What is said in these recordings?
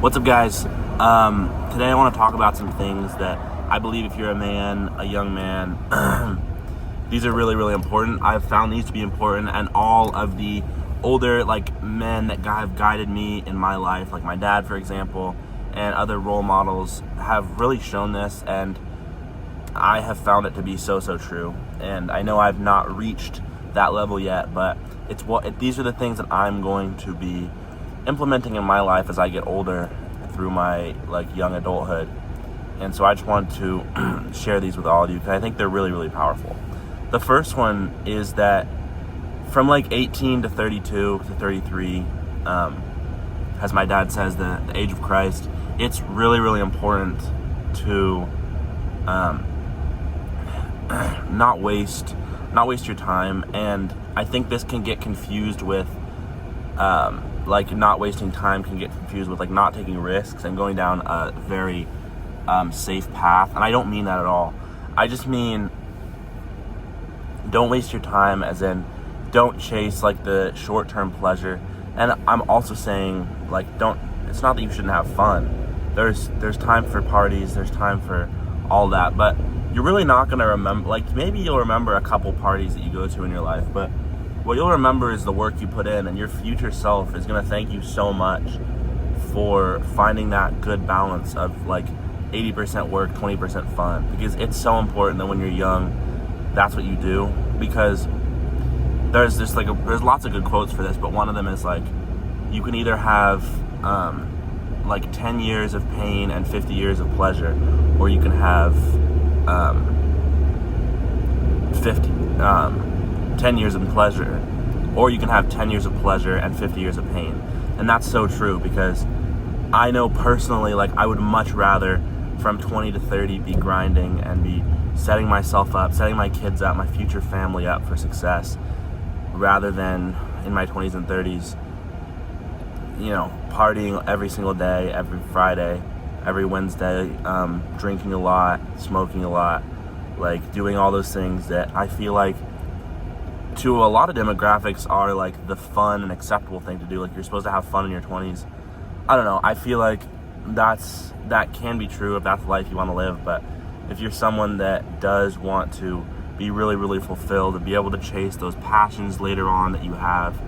What's up, guys? Today I want to talk about some things that I believe if you're a man, a young man, these are really, really important. I've found these to be important, and all of the older men that have guided me in my life, like my dad, for example, and other role models have really shown this, and I have found it to be so true. And I know I've not reached that level yet, but these are the things that I'm going to be implementing in my life as I get older through my young adulthood. And so I just want to share these with all of you because I think they're really, really powerful. The first one is that from 18 to 32 to 33, as my dad says, the age of Christ, it's really, really important to not waste your time. And I think this can get confused with not wasting time can get confused with not taking risks and going down a very safe path. And I don't mean that at all. I just mean don't waste your time, as in don't chase the short-term pleasure. And I'm also saying it's not that you shouldn't have fun. There's time for parties, there's time for all that, but you're really not going to remember, maybe you'll remember a couple parties that you go to in your life, but what you'll remember is the work you put in, and your future self is going to thank you so much for finding that good balance of 80% work, 20% fun, because it's so important that when you're young, that's what you do. Because there's lots of good quotes for this, but one of them is you can either have 10 years of pain and 50 years of pleasure, or you can have 10 years of pleasure, or you can have 10 years of pleasure and 50 years of pain. And that's so true, because I know personally, I would much rather from 20 to 30 be grinding and be setting myself up, setting my kids up, my future family up for success, rather than in my 20s and 30s, partying every single day, every Friday, every Wednesday, drinking a lot, smoking a lot, doing all those things that I feel to a lot of demographics are the fun and acceptable thing to do. You're supposed to have fun in your 20s. I don't know. I feel that can be true if that's the life you want to live. But if you're someone that does want to be really, really fulfilled and be able to chase those passions later on that you have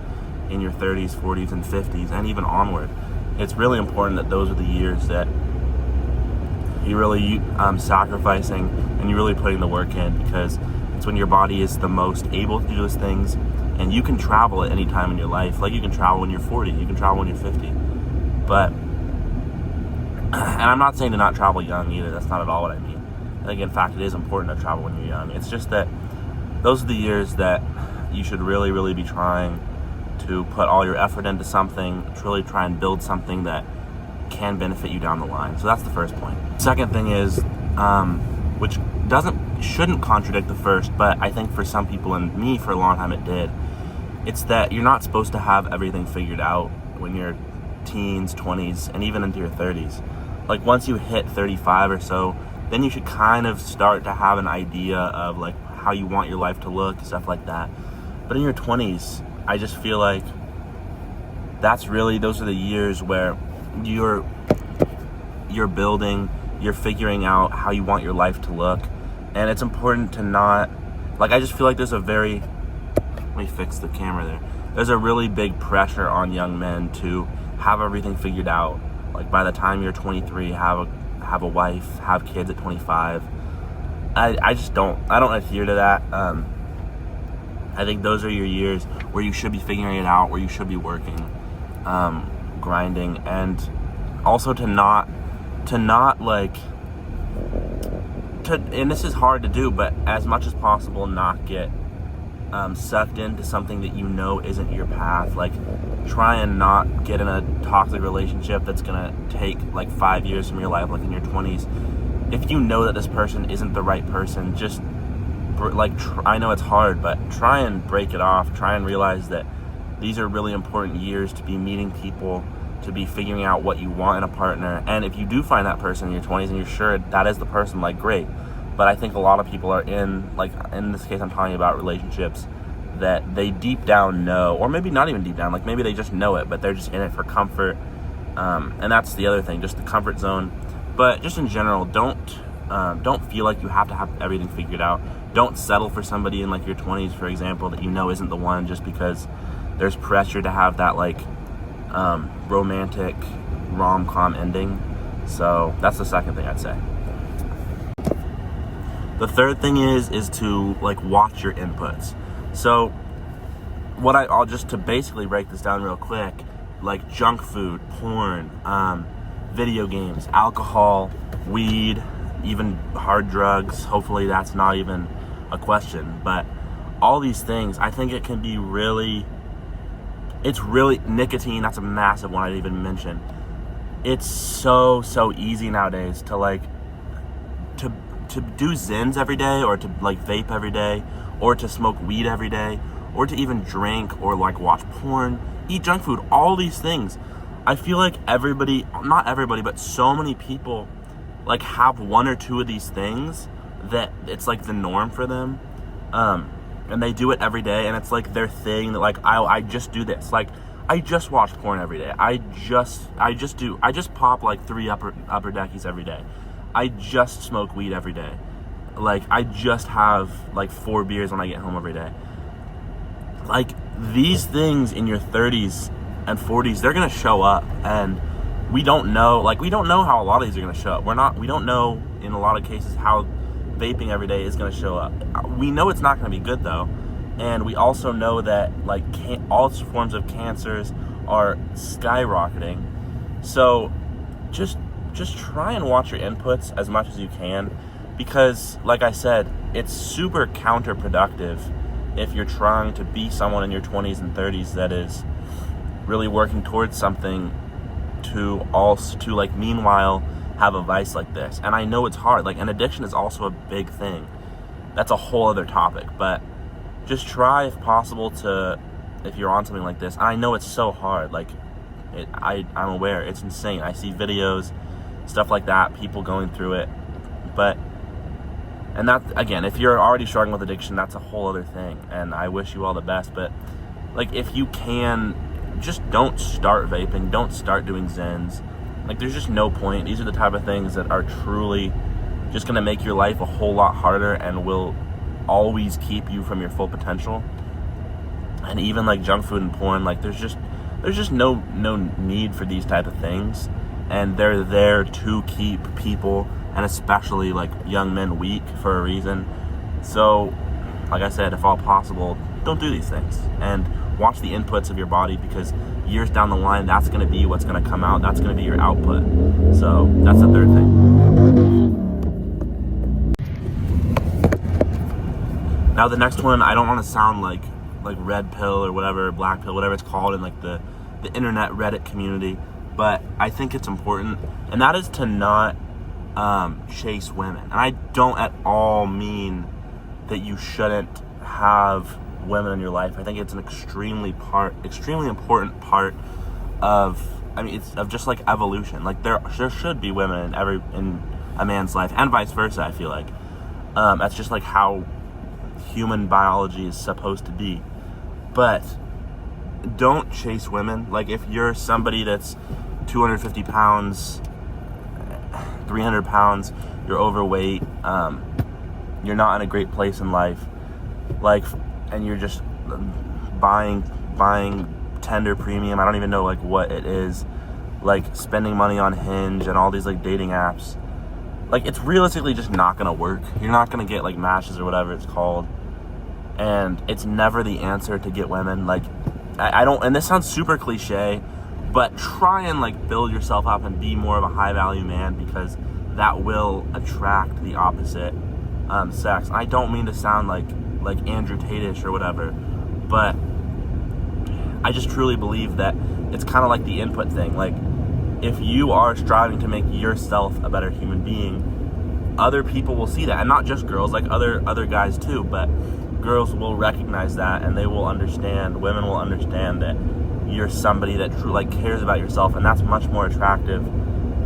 in your 30s, 40s, and 50s, and even onward, it's really important that those are the years that you're really sacrificing and you're really putting the work in, because it's when your body is the most able to do those things. And you can travel at any time in your life. You can travel when you're 40, you can travel when you're 50. But, and I'm not saying to not travel young either, that's not at all what I mean. I think, in fact, it is important to travel when you're young. It's just that those are the years that you should really, really be trying to put all your effort into something, to really try and build something that can benefit you down the line. So that's the first point. Second thing is, which shouldn't contradict the first, but I think for some people, and me for a long time it did, it's that you're not supposed to have everything figured out when you're teens, 20s, and even into your 30s. Once you hit 35 or so, then you should kind of start to have an idea of how you want your life to look, stuff like that. But in your 20s, I just feel those are the years where you're building, you're figuring out how you want your life to look. And it's important to not, I just feel there's let me fix the camera there. There's a really big pressure on young men to have everything figured out. By the time you're 23, have a wife, have kids at 25. I don't adhere to that. I think those are your years where you should be figuring it out, where you should be working, grinding, and also and this is hard to do, but as much as possible, not get sucked into something that isn't your path. Try and not get in a toxic relationship that's gonna take 5 years from your life, in your 20s. If you know that this person isn't the right person, just I know it's hard, but try and break it off. Try and realize that these are really important years to be meeting people, to be figuring out what you want in a partner. And if you do find that person in your 20s and you're sure that is the person, great. But I think a lot of people are in this case I'm talking about relationships that they deep down know, or maybe not even deep down, maybe they just know it, but they're just in it for comfort, And that's the other thing, just the comfort zone. But just in general, don't feel like you have to have everything figured out. Don't settle for somebody in like your 20s, for example, that you know isn't the one, just because there's pressure to have that like romantic rom-com ending. So that's the second thing I'd say. The third thing is to like watch your inputs. So I'll just to basically break this down real quick, like junk food, porn, video games, alcohol, weed, even hard drugs. Hopefully that's not even a question, but all these things, I think it can be it's really nicotine. That's a massive one I didn't even mention. It's so easy nowadays to like to do Zins every day, or to like vape every day, or to smoke weed every day, or to even drink or like watch porn, eat junk food, all these things. I feel like not everybody, but so many people like have one or two of these things that it's like the norm for them. And they do it every day, and it's like their thing that like, I just do this. Like, I just watch porn every day. I just pop like 3 upper deckies every day. I just smoke weed every day. Like, I just have like 4 beers when I get home every day. Like, these things in your 30s and 40s, they're gonna show up, and we don't know how a lot of these are gonna show up. We don't know in a lot of cases how vaping every day is gonna show up. We know it's not gonna be good though, and we also know that like all forms of cancers are skyrocketing. So just try and watch your inputs as much as you can, because like I said, it's super counterproductive if you're trying to be someone in your 20s and 30s that is really working towards something to like meanwhile have a vice like this. And I know it's hard, like, and addiction is also a big thing. That's a whole other topic, but just try if possible to, if you're on something like this, and I know it's so hard, like I'm aware, it's insane. I see videos, stuff like that, people going through it, and that, again, if you're already struggling with addiction, that's a whole other thing, and I wish you all the best. But like, if you can, just don't start vaping, don't start doing Zins. Like, there's just no point. These are the type of things that are truly just going to make your life a whole lot harder and will always keep you from your full potential. And even like junk food and porn, like there's just no need for these type of things, and they're there to keep people, and especially like young men, weak for a reason. So like I said, if all possible, don't do these things, and watch the inputs of your body, because years down the line, that's going to be what's going to come out. That's going to be your output. So that's the third thing. Now the next one, I don't want to sound like red pill or whatever, black pill, whatever it's called in like the internet Reddit community, but I think it's important, and that is to not chase women. And I don't at all mean that you shouldn't have women in your life. I think it's an extremely important part of, I mean, it's of just like evolution. Like there should be women in a man's life, and vice versa. I feel like that's just like how human biology is supposed to be. But don't chase women. Like, if you're somebody that's 250 pounds, 300 pounds, you're overweight, you're not in a great place in life, like, and you're just buying Tinder Premium, I don't even know like what it is, like spending money on Hinge and all these like dating apps, like, it's realistically just not gonna work. You're not gonna get like matches or whatever it's called, and it's never the answer to get women. Like, I don't, and this sounds super cliche, but try and like build yourself up and be more of a high value man, because that will attract the opposite sex. I don't mean to sound like Andrew Tate-ish or whatever, but I just truly believe that it's kind of like the input thing. Like, if you are striving to make yourself a better human being, other people will see that, and not just girls, like other guys too, but girls will recognize that, and they will understand, women will understand that you're somebody that truly like cares about yourself, and that's much more attractive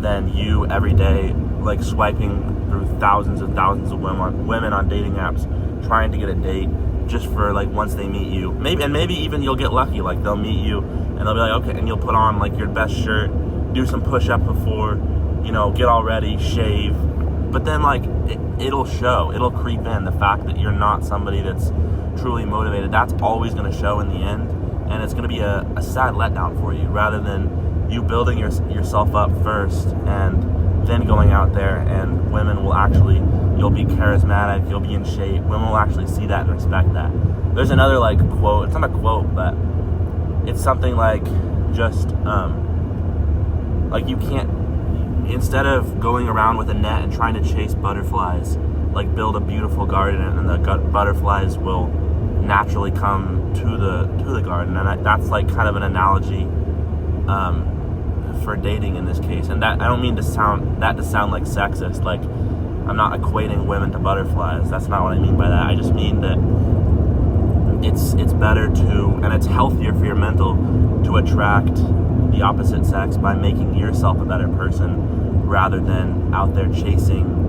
than you every day like swiping through thousands and thousands of women on dating apps trying to get a date just for like once they meet you. Maybe even you'll get lucky, like they'll meet you and they'll be like, okay, and you'll put on like your best shirt do some push-ups before, get all ready, shave. But then, like, it'll show. It'll creep in. The fact that you're not somebody that's truly motivated, that's always going to show in the end. And it's going to be a sad letdown for you, rather than you building yourself up first and then going out there, and women will actually, you'll be charismatic, you'll be in shape. Women will actually see that and respect that. There's another, like, quote. It's not a quote, but it's something like just, like, you can't, instead of going around with a net and trying to chase butterflies, like, build a beautiful garden and the butterflies will naturally come to the garden. And that's like kind of an analogy for dating in this case. And that, I don't mean to sound like sexist. Like, I'm not equating women to butterflies. That's not what I mean by that. I just mean that it's better to, and it's healthier for your mental to attract the opposite sex by making yourself a better person, rather than out there chasing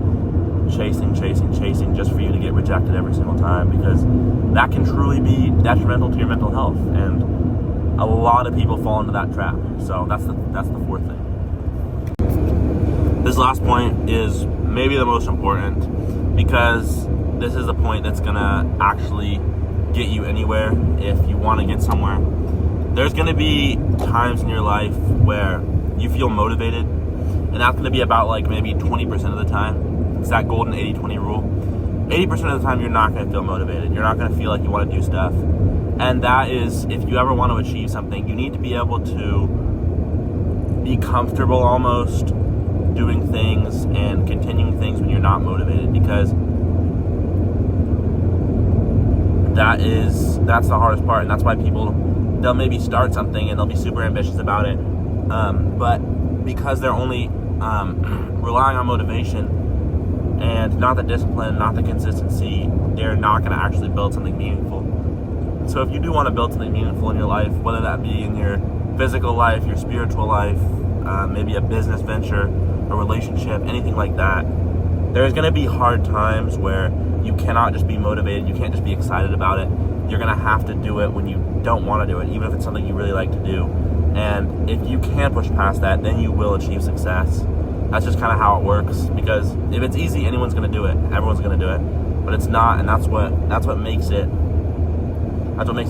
just for you to get rejected every single time, because that can truly be detrimental to your mental health, and a lot of people fall into that trap. So that's the fourth thing. This last point is maybe the most important, because this is a point that's gonna actually get you anywhere if you want to get somewhere. There's gonna be times in your life where you feel motivated, and that's gonna be about like maybe 20% of the time. It's that golden 80-20 rule. 80% of the time, you're not going to feel motivated. You're not going to feel like you want to do stuff. And that is, if you ever want to achieve something, you need to be able to be comfortable almost doing things and continuing things when you're not motivated, because that's the hardest part. And that's why they'll maybe start something and they'll be super ambitious about it. But because they're only relying on motivation, and not the discipline, not the consistency, they're not going to actually build something meaningful. So if you do want to build something meaningful in your life, whether that be in your physical life, your spiritual life, maybe a business venture, a relationship, anything like that, there's going to be hard times where you cannot just be motivated, you can't just be excited about it. You're going to have to do it when you don't want to do it, even if it's something you really like to do. And if you can push past that, then you will achieve success. That's just kind of how it works, because if it's easy, anyone's going to do it. Everyone's going to do it. But it's not, and that's what makes it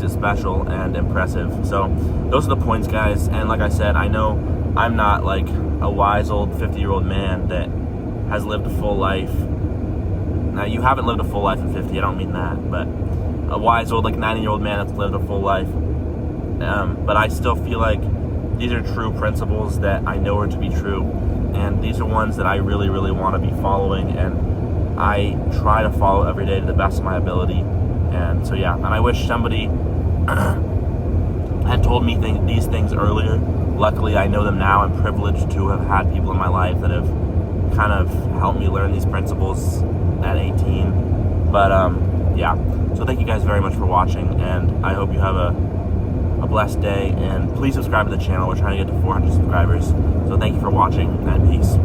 special and impressive. So those are the points, guys. And like I said, I know I'm not like a wise old 50-year-old man that has lived a full life. Now, you haven't lived a full life at 50, I don't mean that, but a wise old like 90-year-old man that's lived a full life. But I still feel like these are true principles that I know are to be true. And these are ones that I really, really want to be following, and I try to follow every day to the best of my ability. And so, yeah, and I wish somebody had told me these things earlier. Luckily, I know them now. I'm privileged to have had people in my life that have kind of helped me learn these principles at 18. But, yeah, so thank you guys very much for watching, and I hope you have a blessed day, and please subscribe to the channel. We're trying to get to 400 subscribers. So thank you for watching, and peace.